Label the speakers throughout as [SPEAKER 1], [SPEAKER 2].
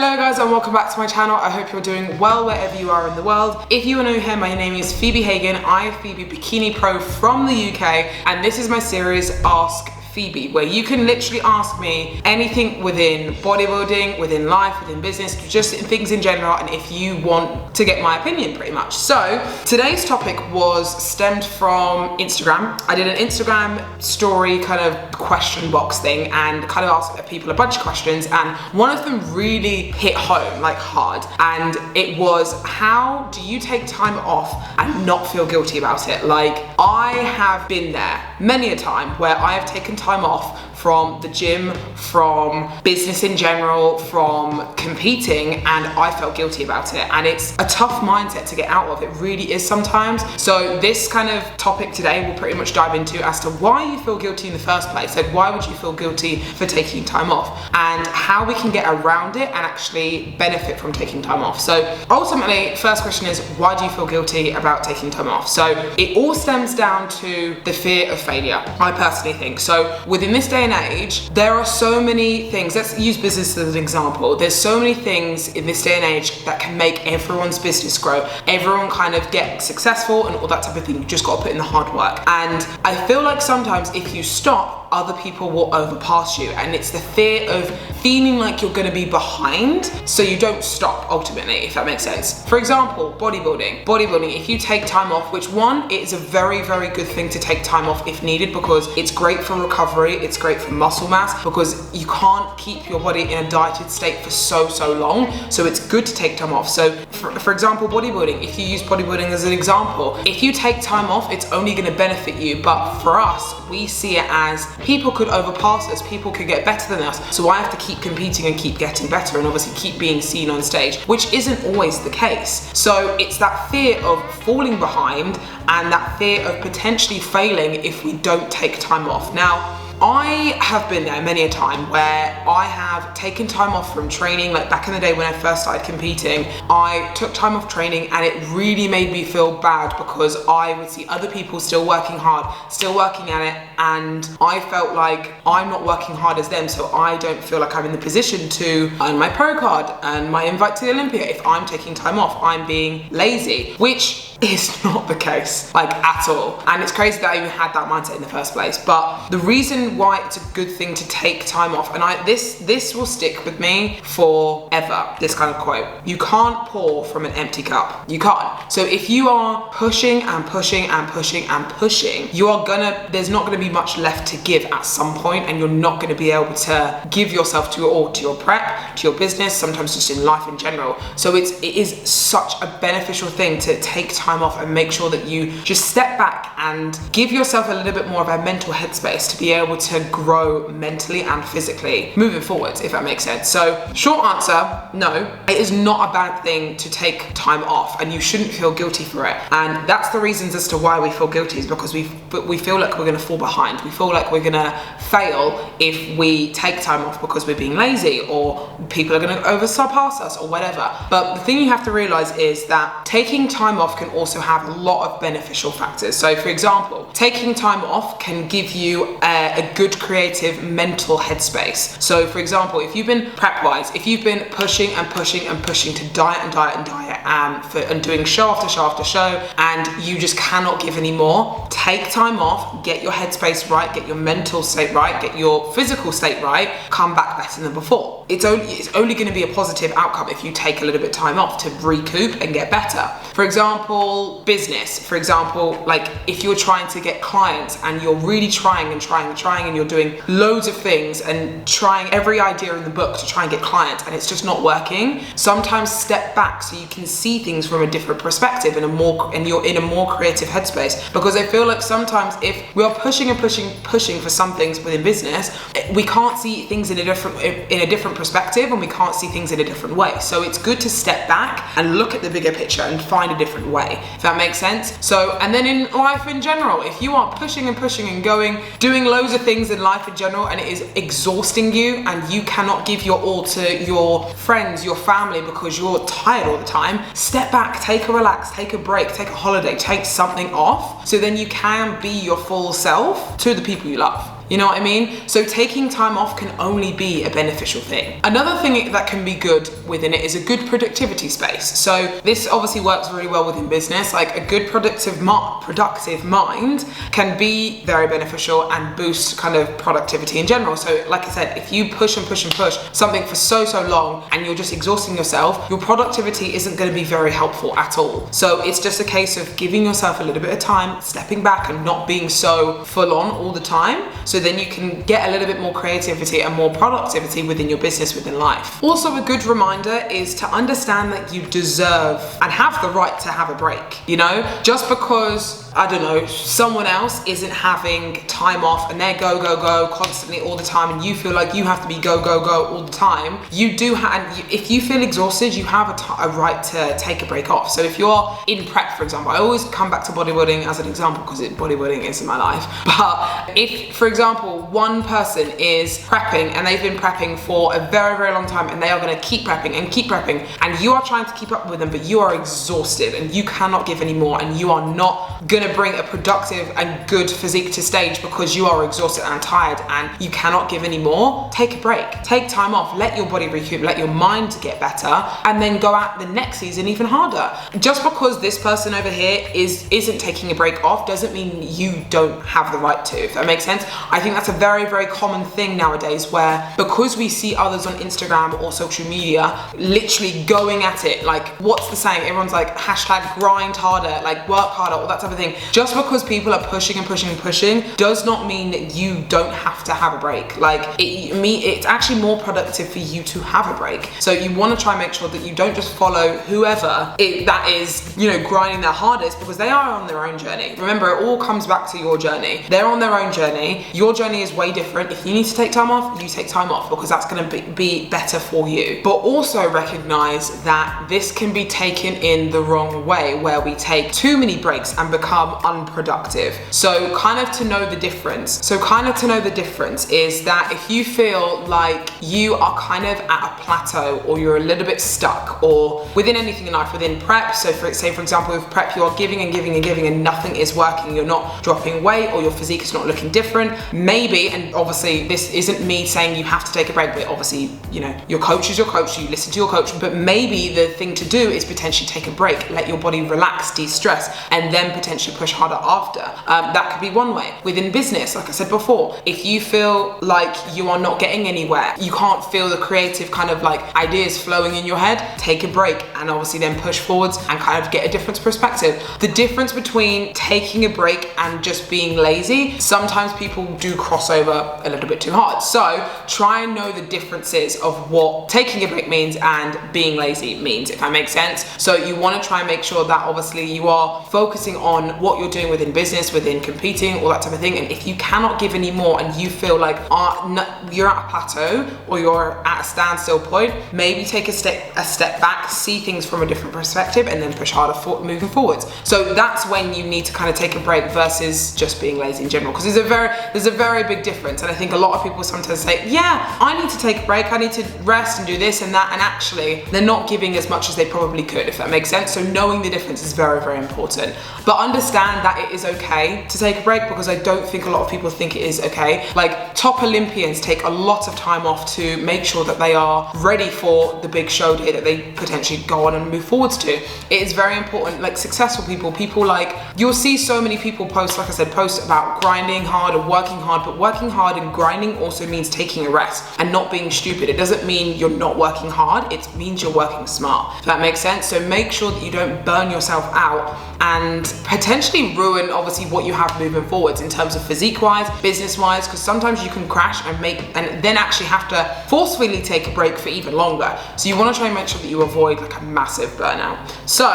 [SPEAKER 1] Hello guys and welcome back to my channel. I hope you're doing well wherever you are in the world. If you are new here, my name is Phoebe Hagan. I am Phoebe Bikini Pro from the UK and this is my series Ask Phoebe, where you can literally ask me anything within bodybuilding, within life, within business, just things in general, and if you want to get my opinion pretty much. So today's topic was stemmed from Instagram. I did an Instagram story kind of question box thing and kind of asked people a bunch of questions, and one of them really hit home, like hard, and it was, how do you take time off and not feel guilty about it? Like, I have been there many a time where I have taken time off from the gym, from business in general, from competing, and I felt guilty about it. And it's a tough mindset to get out of, it really is sometimes. So this kind of topic today will pretty much dive into as to why you feel guilty in the first place. Like, why would you feel guilty for taking time off, and how we can get around it and actually benefit from taking time off. So ultimately, first question is, why do you feel guilty about taking time off? So it all stems down to the fear of failure, I personally think. So within this day and age, there are so many things. Let's use business as an example. There's so many things in this day and age that can make everyone's business grow, everyone kind of get successful and all that type of thing. You just got to put in the hard work. And I feel like sometimes if you stop, other people will overpass you, and it's the fear of feeling like you're going to be behind, so you don't stop ultimately, if that makes sense. For example, bodybuilding, if you take time off, which one, it is a very, very good thing to take time off if needed, because it's great for recovery, it's great for muscle mass, because you can't keep your body in a dieted state for so long, so it's good to take time off. So for example, bodybuilding, if you use bodybuilding as an example, if you take time off, it's only going to benefit you, but for us, we see it as people could overpass us, people could get better than us, so I have to keep competing and keep getting better and obviously keep being seen on stage, which isn't always the case. So it's that fear of falling behind and that fear of potentially failing if we don't take time off. Now, I have been there many a time where I have taken time off from training. Like back in the day when I first started competing, I took time off training and it really made me feel bad because I would see other people still working hard, still working at it, and I felt like I'm not working hard as them, so I don't feel like I'm in the position to earn my pro card and my invite to the Olympia. If I'm taking time off, I'm being lazy, which is not the case, like at all. And it's crazy that I even had that mindset in the first place. But the reason why it's a good thing to take time off, and this will stick with me forever, this kind of quote: you can't pour from an empty cup. You can't. So if you are pushing and pushing and pushing and pushing, there's not gonna be much left to give at some point, and you're not gonna be able to give yourself to your prep, to your business, sometimes just in life in general. So it is such a beneficial thing to take time off and make sure that you just step back and give yourself a little bit more of a mental headspace to be able to grow mentally and physically moving forwards, if that makes sense. So short answer, no, it is not a bad thing to take time off, and you shouldn't feel guilty for it. And that's the reasons as to why we feel guilty, is because we feel like we're going to fall behind. We feel like we're going to fail if we take time off because we're being lazy, or people are going to surpass us or whatever. But the thing you have to realize is that taking time off can also have a lot of beneficial factors. So for example, taking time off can give you a good creative mental headspace. So for example, if you've been prep-wise, if you've been pushing and pushing and pushing to diet and doing show after show after show, and you just cannot give anymore, take time off, get your headspace right, get your mental state right, get your physical state right, come back better than before. It's only going to be a positive outcome if you take a little bit of time off to recoup and get better. For example, business. For example, like if you're trying to get clients and you're really trying and you're doing loads of things and trying every idea in the book to try and get clients, and it's just not working, sometimes step back so you can see things from a different perspective and you're in a more creative headspace. Because I feel like sometimes if we are pushing and pushing for some things within business, we can't see things in a different perspective, and we can't see things in a different way. So it's good to step back and look at the bigger picture and find a different way, if that makes sense. So, and then in life in general, if you are pushing and pushing and doing loads of things in life in general, and it is exhausting you, and you cannot give your all to your friends, your family, because you're tired all the time, step back, take a relax, take a break, take a holiday, take something off, so then you can be your full self to the people you love. You know what I mean? So taking time off can only be a beneficial thing. Another thing that can be good within it is a good productivity space. So this obviously works really well within business. Like a good productive mind can be very beneficial and boost kind of productivity in general. So like I said, if you push and push and push something for so long and you're just exhausting yourself, your productivity isn't going to be very helpful at all. So it's just a case of giving yourself a little bit of time, stepping back and not being so full on all the time, so then you can get a little bit more creativity and more productivity within your business, within life. Also, a good reminder is to understand that you deserve and have the right to have a break. You know, just because, I don't know, someone else isn't having time off and they're go constantly all the time, and you feel like you have to be go all the time, you do have, if you feel exhausted, you have a right to take a break off. So if you're in prep, for example, I always come back to bodybuilding as an example because bodybuilding is in my life. But if, for example, one person is prepping and they've been prepping for a very long time and they are going to keep prepping and you are trying to keep up with them, but you are exhausted and you cannot give any more, and you are not going to bring a productive and good physique to stage because you are exhausted and tired and you cannot give any more, take a break, take time off, let your body recoup, let your mind get better, and then go at the next season even harder. Just because this person over here isn't taking a break off doesn't mean you don't have the right to, if that makes sense. I think that's a very common thing nowadays, where because we see others on Instagram or social media literally going at it, like, what's the saying? Everyone's like hashtag grind harder, like work harder, all that type of thing. Just because people are pushing does not mean that you don't have to have a break. Like it's actually more productive for you to have a break. So you want to try and make sure that you don't just follow whoever that is, you know, grinding their hardest, because they are on their own journey. Remember, it all comes back to your journey. They're on their own journey. Your journey is way different. If you need to take time off, you take time off, because that's going to be better for you. But also recognize that this can be taken in the wrong way, where we take too many breaks and become unproductive. So kind of to know the difference. Is that if you feel like you are kind of at a plateau, or you're a little bit stuck, or within anything in life, within prep, so for example with prep, you are giving and nothing is working, you're not dropping weight, or your physique is not looking different, maybe, and obviously this isn't me saying you have to take a break, but obviously, you know, your coach is your coach, you listen to your coach, but maybe the thing to do is potentially take a break, let your body relax, de-stress, and then potentially push harder after. That could be one way. Within business, like I said before, if you feel like you are not getting anywhere, you can't feel the creative kind of like ideas flowing in your head, take a break and obviously then push forwards and kind of get a different perspective. The difference between taking a break and just being lazy, sometimes people do cross over a little bit too hard. So try and know the differences of what taking a break means and being lazy means, if that makes sense. So you want to try and make sure that obviously you are focusing on what you're doing within business, within competing, all that type of thing. And if you cannot give any more and you feel like you're at a plateau or you're at a standstill point, maybe take a step back, see things from a different perspective, and then push harder moving forwards. So that's when you need to kind of take a break versus just being lazy in general, because there's a very big difference. And I think a lot of people sometimes say, yeah, I need to take a break, I need to rest and do this and that, and actually they're not giving as much as they probably could, if that makes sense. So knowing the difference is very important. But understand that it is okay to take a break, because I don't think a lot of people think it is okay. Like top Olympians take a lot of time off to make sure that they are ready for the big show day that they potentially go on and move forwards to. It is very important. Like successful people like, you'll see so many people post, like I said, post about grinding hard and working hard, but working hard and grinding also means taking a rest and not being stupid. It doesn't mean you're not working hard, it means you're working smart, if that makes sense. So make sure that you don't burn yourself out and potentially ruin obviously what you have moving forwards in terms of physique wise, business wise, because sometimes you can crash and then actually have to forcefully take a break for even longer. So you want to try and make sure that you avoid like a massive burnout. So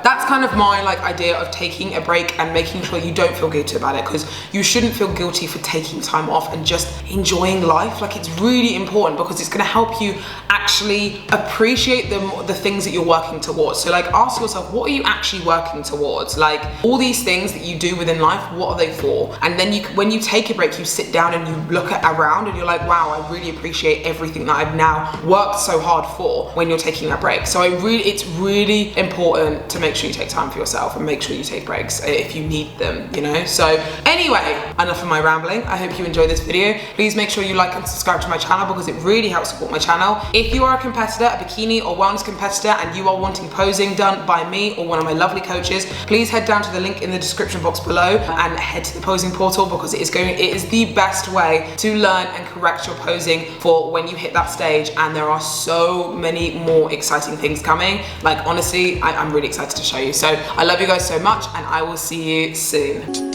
[SPEAKER 1] that's kind of my like idea of taking a break and making sure you don't feel guilty about it, because you shouldn't feel guilty for taking time off and just enjoying life. Like it's really important, because it's going to help you actually appreciate the things that you're working towards. So like ask yourself, what are you actually working towards? towards? Like, all these things that you do within life, what are they for? And then when you take a break, you sit down and you look around and you're like, wow, I really appreciate everything that I've now worked so hard for when you're taking that break. So it's really important to make sure you take time for yourself and make sure you take breaks if you need them, you know? So anyway, enough of my rambling. I hope you enjoyed this video. Please make sure you like and subscribe to my channel because it really helps support my channel. If you are a competitor, a bikini or wellness competitor, and you are wanting posing done by me or one of my lovely coaches, please head down to the link in the description box below and head to the posing portal, because it is the best way to learn and correct your posing for when you hit that stage. And there are so many more exciting things coming. Like, honestly, I'm really excited to show you. So I love you guys so much, and I will see you soon.